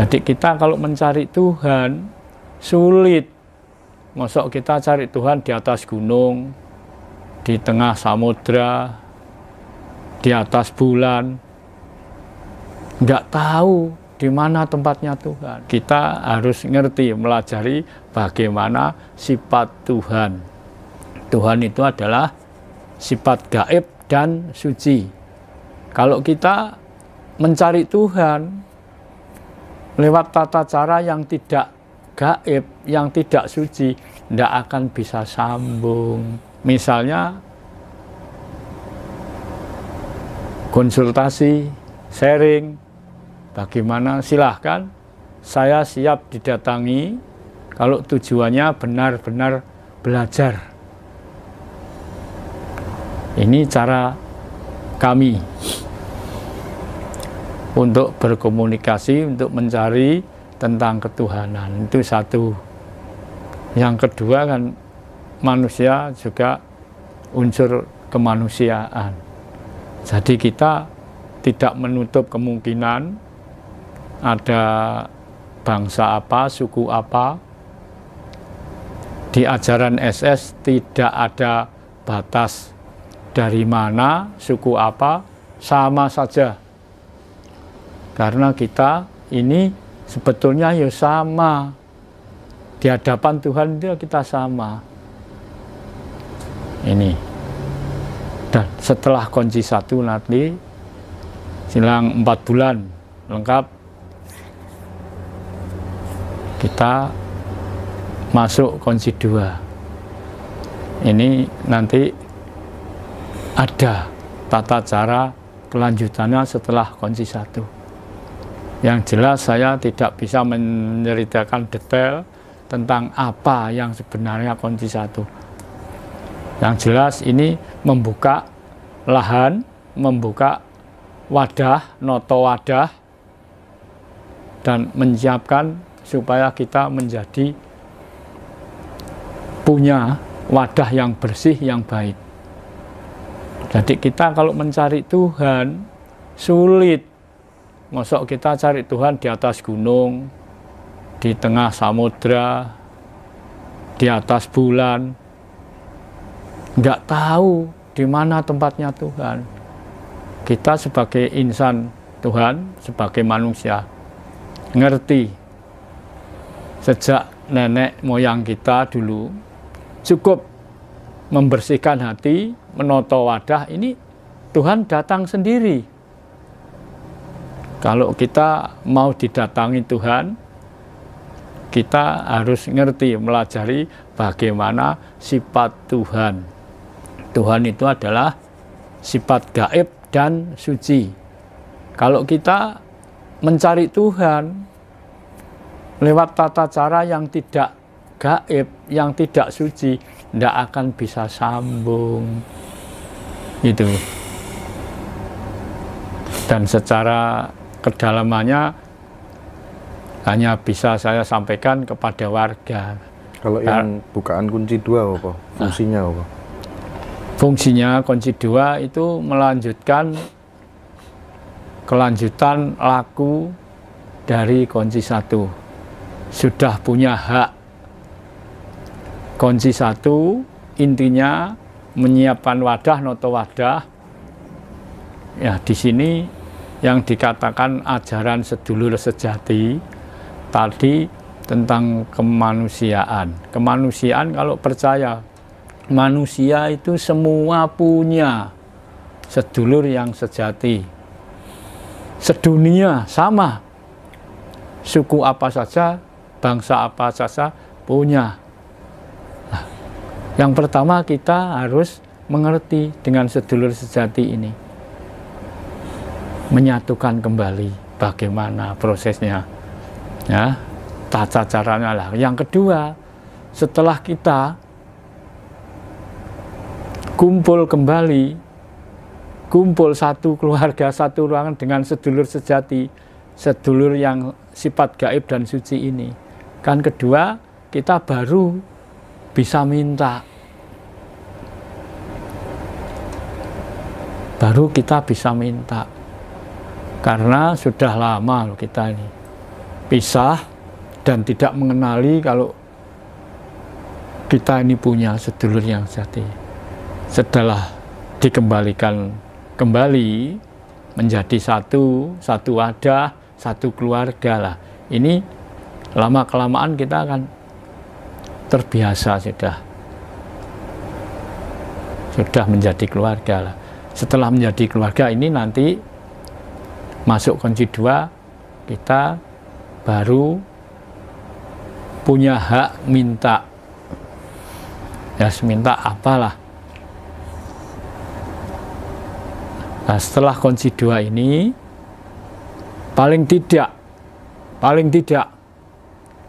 Jadi kita kalau mencari Tuhan sulit. Mosok kita cari Tuhan di atas gunung, di tengah samudra, di atas bulan, nggak tahu di mana tempatnya Tuhan. Kita harus ngerti, melajari bagaimana sifat Tuhan. Tuhan itu adalah sifat gaib dan suci. Kalau kita mencari Tuhan lewat tata cara yang tidak gaib, yang tidak suci, tidak akan bisa sambung. Misalnya konsultasi, sharing, bagaimana, silahkan, saya siap didatangi kalau tujuannya benar-benar belajar. Ini cara kami untuk berkomunikasi, untuk mencari tentang ketuhanan. Itu satu. Yang kedua kan manusia juga unsur kemanusiaan. Jadi kita tidak menutup kemungkinan ada bangsa apa, suku apa. Di ajaran SS tidak ada batas dari mana, suku apa, sama saja. Karena kita ini sebetulnya ya sama. Di hadapan Tuhan itu kita sama. Ini. Dan setelah kunci 1 nanti silang 4 bulan lengkap, kita masuk kunci 2. Ini nanti ada tata cara kelanjutannya setelah kunci 1. Yang jelas saya tidak bisa menceritakan detail tentang apa yang sebenarnya kunci 1. Yang jelas ini membuka lahan, membuka wadah, noto wadah, dan menyiapkan supaya kita menjadi punya wadah yang bersih, yang baik. Jadi kita kalau mencari Tuhan sulit. Mosok kita cari Tuhan di atas gunung, di tengah samudra, di atas bulan, nggak tahu di mana tempatnya Tuhan. Kita sebagai insan Tuhan, sebagai manusia, ngerti sejak nenek moyang kita dulu, cukup membersihkan hati, menoto wadah, ini Tuhan datang sendiri. Kalau kita mau didatangi Tuhan, kita harus ngerti, melajari bagaimana sifat Tuhan. Tuhan itu adalah sifat gaib dan suci. Kalau kita mencari Tuhan lewat tata cara yang tidak gaib, yang tidak suci, tidak akan bisa sambung. Itu. Dan secara kedalamannya hanya bisa saya sampaikan kepada warga. Kalau yang bukaan kunci 2 apa? Fungsinya apa? Fungsinya kunci 2 itu melanjutkan kelanjutan laku dari kunci 1. Sudah punya hak. Kunci 1 intinya menyiapkan wadah, noto wadah. Ya, di sini yang dikatakan ajaran sedulur sejati tadi tentang kemanusiaan. Kemanusiaan kalau percaya manusia itu semua punya sedulur yang sejati. Sedunia sama. Suku apa saja, bangsa apa saja punya. Nah, yang pertama kita harus mengerti dengan sedulur sejati ini. Menyatukan kembali bagaimana prosesnya, ya, tata caranya lah. Yang kedua, setelah kita kumpul kembali, kumpul satu keluarga, satu ruangan dengan sedulur sejati, sedulur yang sifat gaib dan suci ini, kan kedua kita baru bisa minta, baru kita bisa minta. Karena sudah lama loh kita ini pisah dan tidak mengenali kalau kita ini punya sedulur yang sejati. Setelah dikembalikan kembali menjadi satu wadah, satu keluarga lah. Ini lama-kelamaan kita akan terbiasa sudah menjadi keluarga lah. Setelah menjadi keluarga ini nanti masuk kunci 2, kita baru punya hak minta. Ya, minta apalah. Nah, setelah kunci 2 ini paling tidak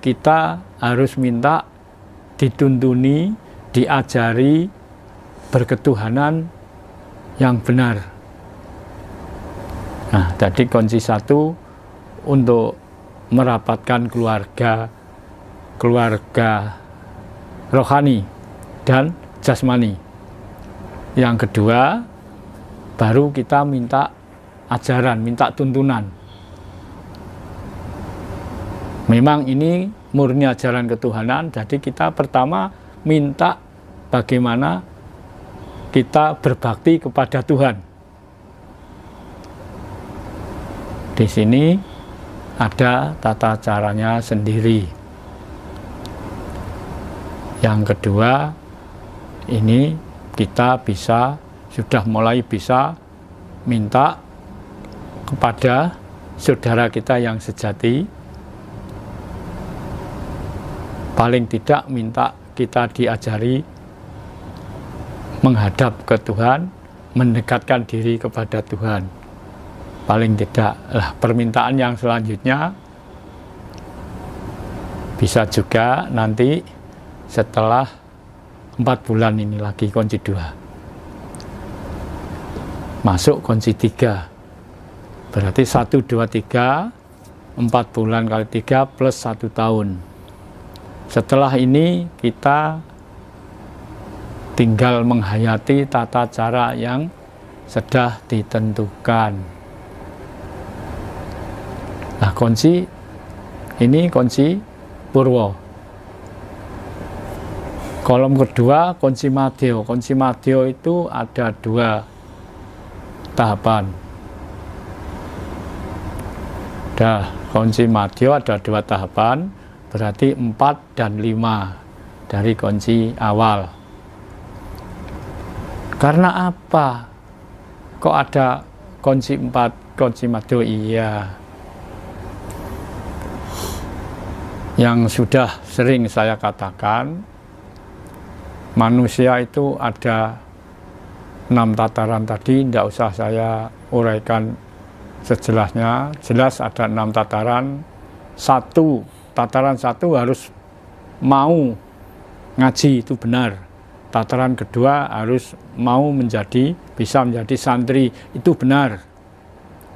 kita harus minta dituntuni, diajari berketuhanan yang benar. Nah, tadi kunci 1 untuk merapatkan keluarga rohani dan jasmani. Yang kedua, baru kita minta ajaran, minta tuntunan. Memang ini murni ajaran ketuhanan, jadi kita pertama minta bagaimana kita berbakti kepada Tuhan. Di sini ada tata caranya sendiri. Yang kedua, ini kita sudah mulai bisa minta kepada saudara kita yang sejati. Paling tidak minta kita diajari menghadap ke Tuhan, mendekatkan diri kepada Tuhan. Paling tidak lah. Permintaan yang selanjutnya bisa juga nanti setelah 4 bulan ini lagi kunci 2 masuk kunci 3, berarti 1, 2, 3 4 bulan kali 3 plus 1 tahun. Setelah ini kita tinggal menghayati tata cara yang sudah ditentukan. Nah, kunci ini kunci purwa. Kolom kedua kunci madya. Kunci madya itu ada 2 tahapan. Kunci madya ada 2 tahapan, berarti 4 dan 5 dari kunci awal. Karena apa? Kok ada kunci 4, kunci madya? Iya. Yang sudah sering saya katakan, manusia itu ada 6 tataran tadi, tidak usah saya uraikan sejelasnya. Jelas ada 6 tataran. Tataran 1 harus mau ngaji, itu benar. Tataran kedua harus mau bisa menjadi santri, itu benar.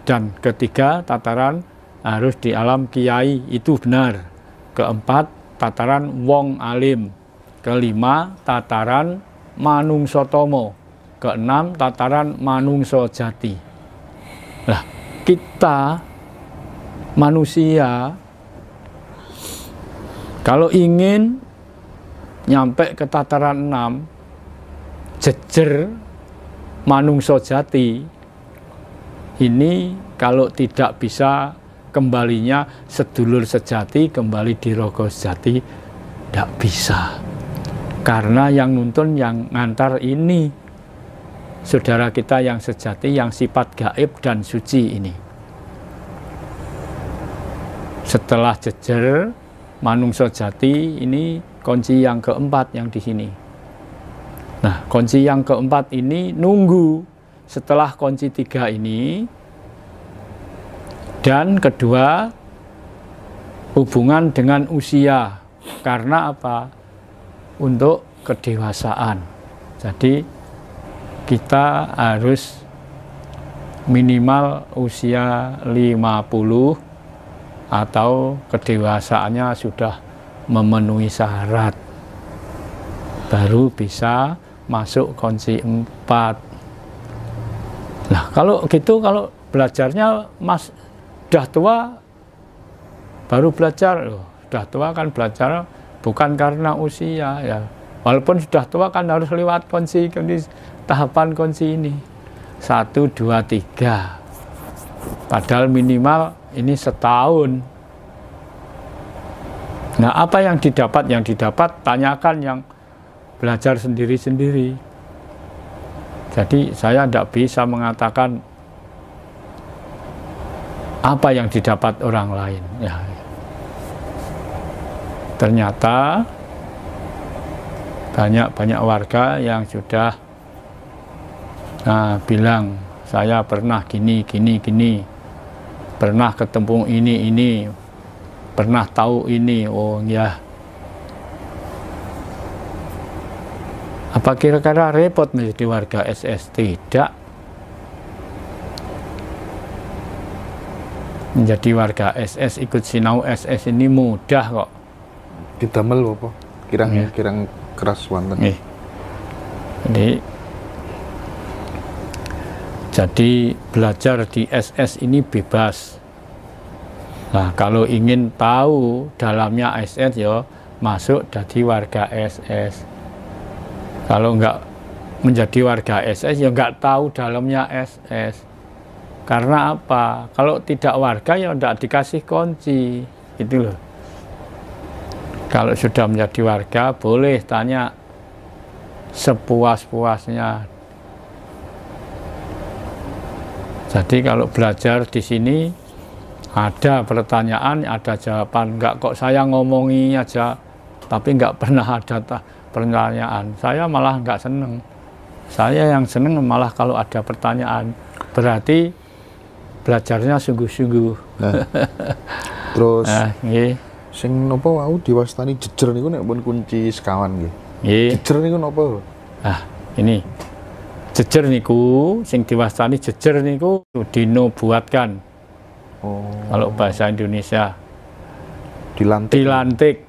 Dan ketiga, tataran harus di alam kiai, itu benar. Keempat, tataran wong alim. Kelima, tataran manungsa tomo. Keenam, tataran manungsa jati. Nah, kita manusia kalau ingin nyampe ke tataran 6, jejer manungsa jati, ini kalau tidak bisa kembalinya sedulur sejati, kembali di rogo sejati, tidak bisa. Karena yang nuntun, yang ngantar ini saudara kita yang sejati, yang sifat gaib dan suci ini. Setelah jejer manungsa jati, ini kunci yang keempat yang di sini. Nah, kunci yang keempat ini nunggu setelah kunci 3 ini. Dan kedua, hubungan dengan usia. Karena apa? Untuk kedewasaan. Jadi kita harus minimal usia 50 atau kedewasaannya sudah memenuhi syarat, baru bisa masuk kunci 4. Nah, kalau gitu, kalau belajarnya udah tua, baru belajar, loh, sudah tua kan belajar bukan karena usia ya. Walaupun sudah tua kan harus lewat kunci tahapan kunci ini 1, 2, 3. Padahal minimal ini setahun. Nah, apa yang didapat? Yang didapat tanyakan yang belajar sendiri-sendiri. Jadi saya tidak bisa mengatakan apa yang didapat orang lain. Ya. Ternyata banyak warga yang sudah bilang, saya pernah gini, pernah ketemu ini, pernah tahu ini. Oh ya, apa kira-kira repot menjadi warga SS? Tidak. Menjadi warga SS, ikut sinau SS ini mudah kok. Didamel apa? Kirang keras wonten. Jadi belajar di SS ini bebas. Nah, kalau ingin tahu dalamnya SS ya masuk jadi warga SS. Kalau enggak menjadi warga SS ya enggak tahu dalamnya SS. Karena apa? Kalau tidak warga ya enggak dikasih kunci, gitu loh. Kalau sudah menjadi warga boleh tanya sepuas-puasnya. Jadi kalau belajar di sini ada pertanyaan, ada jawaban. Enggak kok saya ngomongi aja, tapi enggak pernah ada pertanyaan. Saya malah enggak seneng. Saya yang seneng malah kalau ada pertanyaan. Berarti belajarnya sungguh-sungguh. Nah, terus sing napa wau diwastani jejer niku nek pun kunci sekawan nggih. Jejer niku napa? Ini jejer niku sing diwastani jejer niku dinobuatkan. Oh. Kalau bahasa Indonesia dilantik.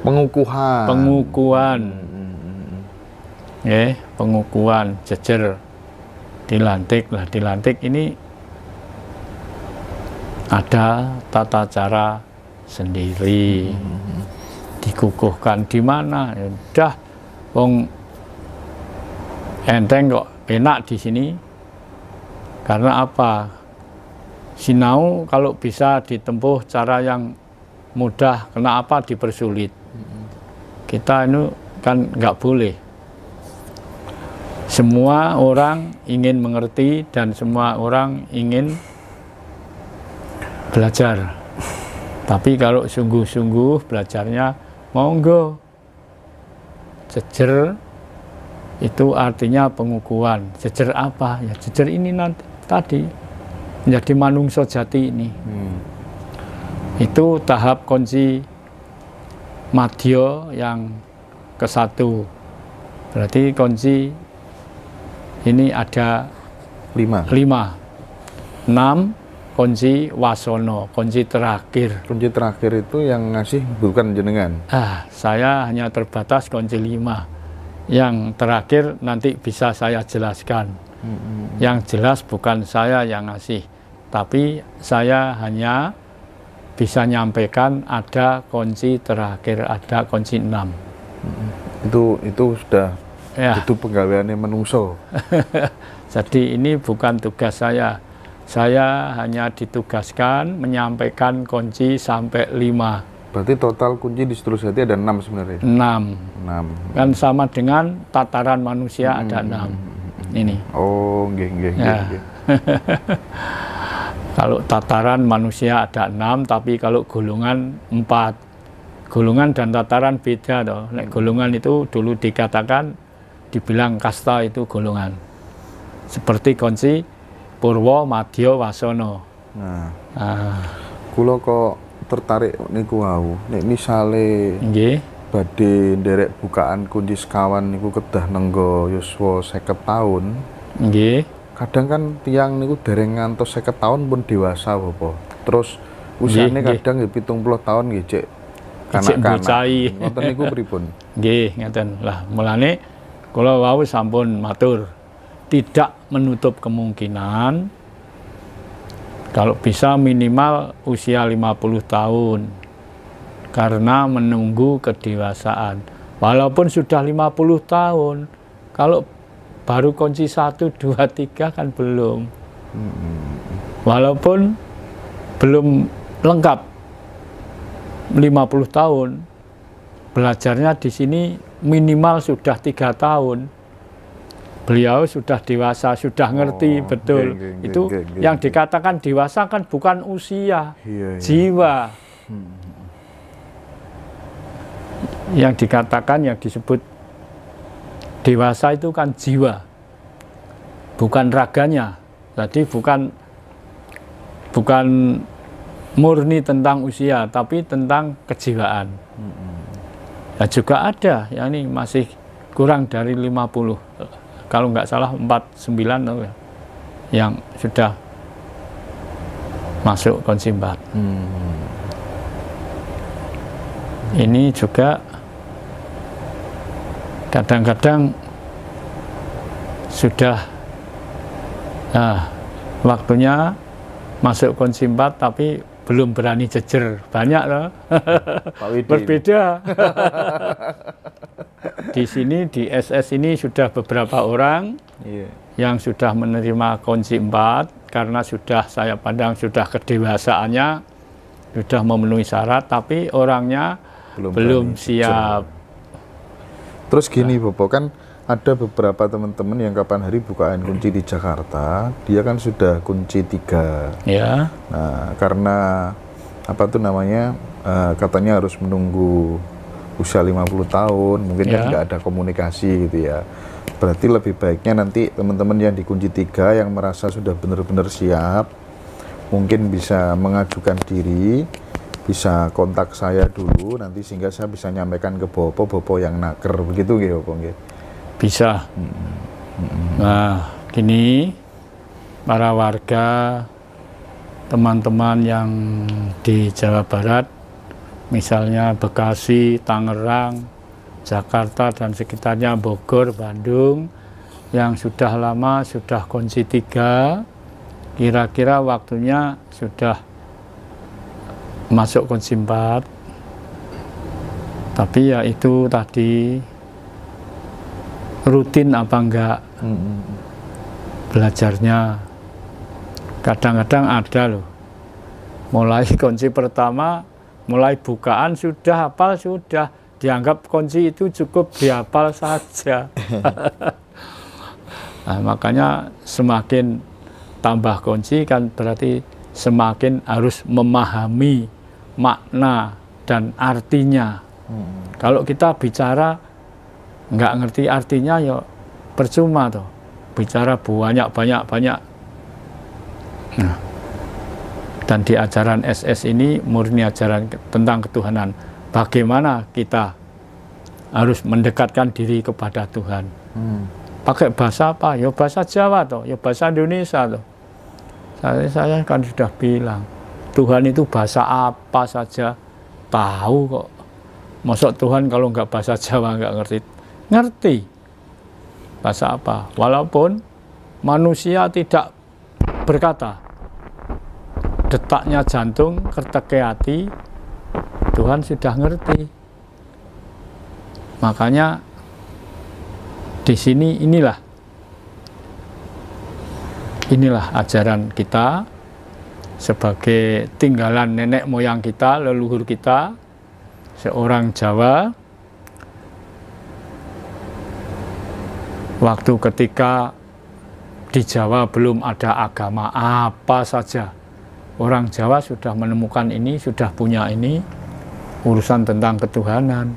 Pengukuhan. Pengukuhan jejer dilantik. Lah dilantik ini ada tata cara sendiri. Dikukuhkan di mana? Ya udah, wong enteng kok, enak di sini. Karena apa? Sinau kalau bisa ditempuh cara yang mudah, kenapa dipersulit? Kita ini kan nggak boleh. Semua orang ingin mengerti dan semua orang ingin belajar. Tapi kalau sungguh-sungguh belajarnya, monggo. Jejer itu artinya pengukuhan. Jejer apa? Ya jejer ini nanti tadi menjadi manungso jati ini. Itu tahap kunci madya yang ke-1. Berarti kunci ini ada 5. 6 kunci wasono, kunci terakhir. Kunci terakhir itu yang ngasih bukan jenengan? Saya hanya terbatas kunci 5. Yang terakhir nanti bisa saya jelaskan. Yang jelas bukan saya yang ngasih, tapi saya hanya bisa nyampaikan ada kunci terakhir, ada kunci 6. Itu sudah itu penggaweannya menungso. Jadi ini bukan tugas saya. Saya hanya ditugaskan menyampaikan kunci sampai 5. Berarti total kunci di Setrusjati ada 6 sebenarnya? 6. Kan sama dengan tataran manusia ada 6. Ini. Oh, nggih. Kalau tataran manusia ada 6, tapi kalau golongan 4. Golongan dan tataran beda toh. Nek golongan itu dulu dikatakan, dibilang kasta itu golongan. Seperti kunci Purwa, Madya, Wasono. Kula kok tertarik niku wau. Nek misale badhe nderek bukaan kunci sekawan niku kedah nenggo yuswa 50 tahun. Kadang kan tiang niku dereng ngantos 50 tahun pun dewasa apa. Terus usiane kadang 70 tahun nggih cek kanak-kanak. Ngoten niku pripun? Nggih, ngeten. Lah mulane kula wau sampun matur, tidak menutup kemungkinan Kalau bisa minimal usia 50 tahun. Karena menunggu kedewasaan. Walaupun sudah 50 tahun, kalau baru kunci 1, 2, 3 kan belum. Walaupun belum lengkap 50 tahun, belajarnya di sini minimal sudah 3 tahun. Beliau sudah dewasa, sudah ngerti betul. Itu yang dikatakan dewasa kan bukan usia, jiwa. Yang dikatakan, yang disebut dewasa itu kan jiwa, bukan raganya. Jadi bukan murni tentang usia, tapi tentang kejiwaan. Ya juga ada, ya ini masih kurang dari 50. Kalau nggak salah 49 yang sudah masuk konsimbat. Ini juga kadang-kadang sudah waktunya masuk konsimbat tapi belum berani jejer. Banyak loh. Berbeda. Di sini di SS ini sudah beberapa orang yang sudah menerima konsimbat karena sudah saya pandang sudah kedewasaannya sudah memenuhi syarat, tapi orangnya belum siap. Terus gini Bopo, kan ada beberapa teman-teman yang kapan hari bukaan kunci di Jakarta, dia kan sudah kunci 3. Ya. Nah, karena apa tuh namanya, katanya harus menunggu usia 50 tahun, mungkin kan nggak ada komunikasi gitu ya. Berarti lebih baiknya nanti teman-teman yang di kunci 3 yang merasa sudah benar-benar siap, mungkin bisa mengajukan diri, bisa kontak saya dulu nanti sehingga saya bisa nyampaikan ke Bopo yang naker begitu gitu Bopo. Bisa. Nah, gini para warga, teman-teman yang di Jawa Barat, misalnya Bekasi, Tangerang, Jakarta dan sekitarnya, Bogor, Bandung, yang sudah lama sudah kunci 3, kira-kira waktunya sudah masuk konsimbat, tapi ya itu tadi rutin apa enggak belajarnya. Kadang-kadang ada loh, mulai kunci pertama, mulai bukaan sudah hafal, sudah dianggap kunci itu cukup dihafal saja. Nah, makanya semakin tambah kunci kan berarti semakin harus memahami makna dan artinya. Kalau kita bicara nggak ngerti artinya ya percuma toh. Bicara banyak. Nah, dan di ajaran SS ini murni ajaran tentang ketuhanan. Bagaimana kita harus mendekatkan diri kepada Tuhan. Pakai bahasa apa? Ya bahasa Jawa toh, ya bahasa Indonesia toh. Saya kan sudah bilang, Tuhan itu bahasa apa saja tahu kok. Masuk Tuhan kalau nggak bahasa Jawa nggak ngerti. Ngerti bahasa apa. Walaupun manusia tidak berkata, detaknya jantung, kerteke hati, Tuhan sudah ngerti. Makanya di sini inilah ajaran kita sebagai tinggalan nenek moyang kita, leluhur kita, seorang Jawa. Waktu ketika di Jawa belum ada agama apa saja, orang Jawa sudah menemukan ini, sudah punya ini, urusan tentang ketuhanan.